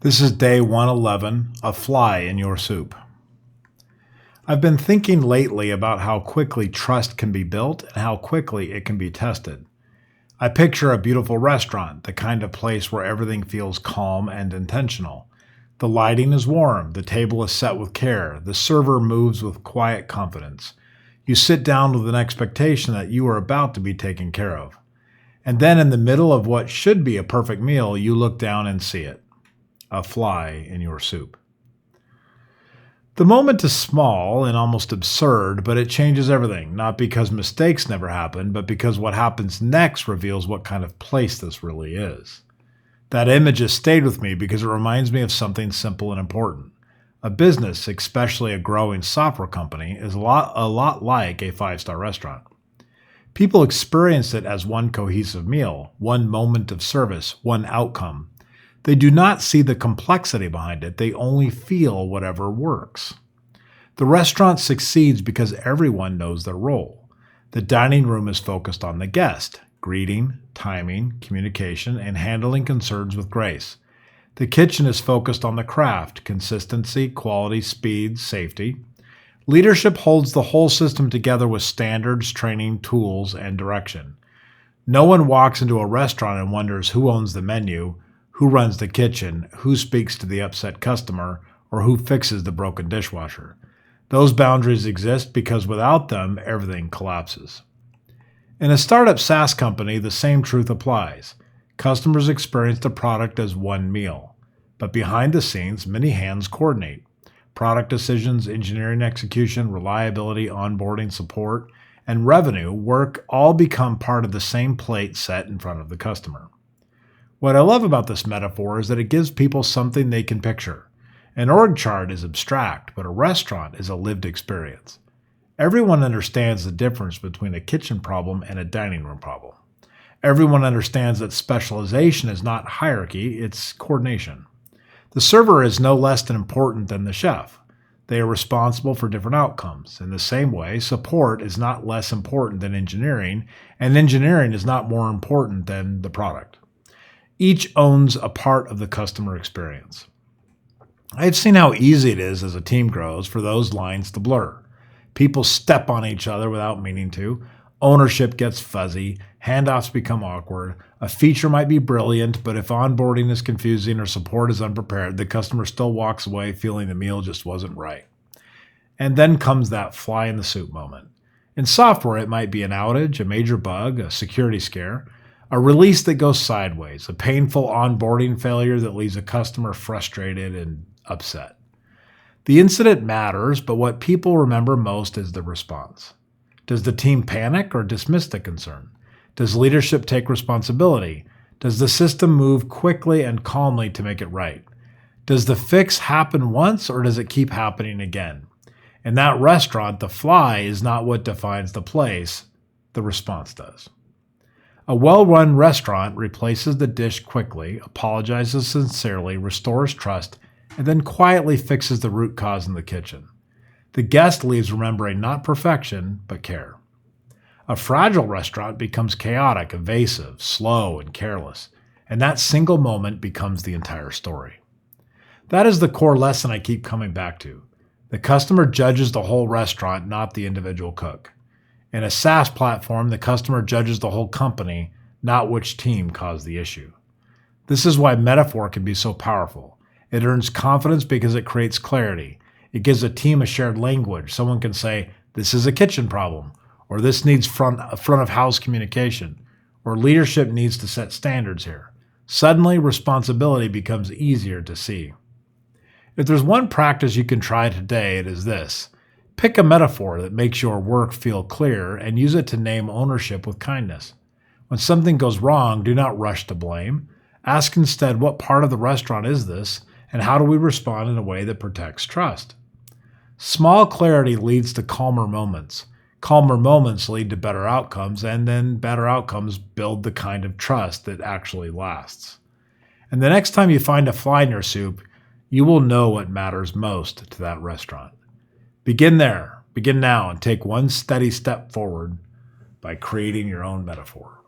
This is day 111, a fly in your soup. I've been thinking lately about how quickly trust can be built and how quickly it can be tested. I picture a beautiful restaurant, the kind of place where everything feels calm and intentional. The lighting is warm, the table is set with care, the server moves with quiet confidence. You sit down with an expectation that you are about to be taken care of. And then in the middle of what should be a perfect meal, you look down and see it. A fly in your soup. The moment is small and almost absurd, but it changes everything, not because mistakes never happen, but because what happens next reveals what kind of place this really is. That image has stayed with me because it reminds me of something simple and important. A business, especially a growing software company, is a lot like a five-star restaurant. People experience it as one cohesive meal, one moment of service, one outcome. They do not see the complexity behind it. They only feel whatever works. The restaurant succeeds because everyone knows their role. The dining room is focused on the guest, greeting, timing, communication, and handling concerns with grace. The kitchen is focused on the craft, consistency, quality, speed, safety. Leadership holds the whole system together with standards, training, tools, and direction. No one walks into a restaurant and wonders who owns the menu, who runs the kitchen, who speaks to the upset customer, or who fixes the broken dishwasher. Those boundaries exist because without them, everything collapses. In a startup SaaS company, the same truth applies. Customers experience the product as one meal. But behind the scenes, many hands coordinate. Product decisions, engineering execution, reliability, onboarding, support, and revenue work all become part of the same plate set in front of the customer. What I love about this metaphor is that it gives people something they can picture. An org chart is abstract, but a restaurant is a lived experience. Everyone understands the difference between a kitchen problem and a dining room problem. Everyone understands that specialization is not hierarchy, it's coordination. The server is no less important than the chef. They are responsible for different outcomes. In the same way, support is not less important than engineering, and engineering is not more important than the product. Each owns a part of the customer experience. I've seen how easy it is as a team grows for those lines to blur. People step on each other without meaning to. Ownership gets fuzzy. Handoffs become awkward. A feature might be brilliant, but if onboarding is confusing or support is unprepared, the customer still walks away feeling the meal just wasn't right. And then comes that fly in the soup moment. In software, it might be an outage, a major bug, a security scare, a release that goes sideways, a painful onboarding failure that leaves a customer frustrated and upset. The incident matters, but what people remember most is the response. Does the team panic or dismiss the concern? Does leadership take responsibility? Does the system move quickly and calmly to make it right? Does the fix happen once or does it keep happening again? In that restaurant, the fly is not what defines the place, the response does. A well-run restaurant replaces the dish quickly, apologizes sincerely, restores trust, and then quietly fixes the root cause in the kitchen. The guest leaves remembering not perfection, but care. A fragile restaurant becomes chaotic, evasive, slow, and careless, and that single moment becomes the entire story. That is the core lesson I keep coming back to. The customer judges the whole restaurant, not the individual cook. In a SaaS platform, the customer judges the whole company, not which team caused the issue. This is why metaphor can be so powerful. It earns confidence because it creates clarity. It gives a team a shared language. Someone can say, this is a kitchen problem, or this needs front of house communication, or leadership needs to set standards here. Suddenly, responsibility becomes easier to see. If there's one practice you can try today, it is this. Pick a metaphor that makes your work feel clear and use it to name ownership with kindness. When something goes wrong, do not rush to blame. Ask instead, what part of the restaurant is this, and how do we respond in a way that protects trust? Small clarity leads to calmer moments. Calmer moments lead to better outcomes, and then better outcomes build the kind of trust that actually lasts. And the next time you find a fly in your soup, you will know what matters most to that restaurant. Begin there, begin now, and take one steady step forward by creating your own metaphor.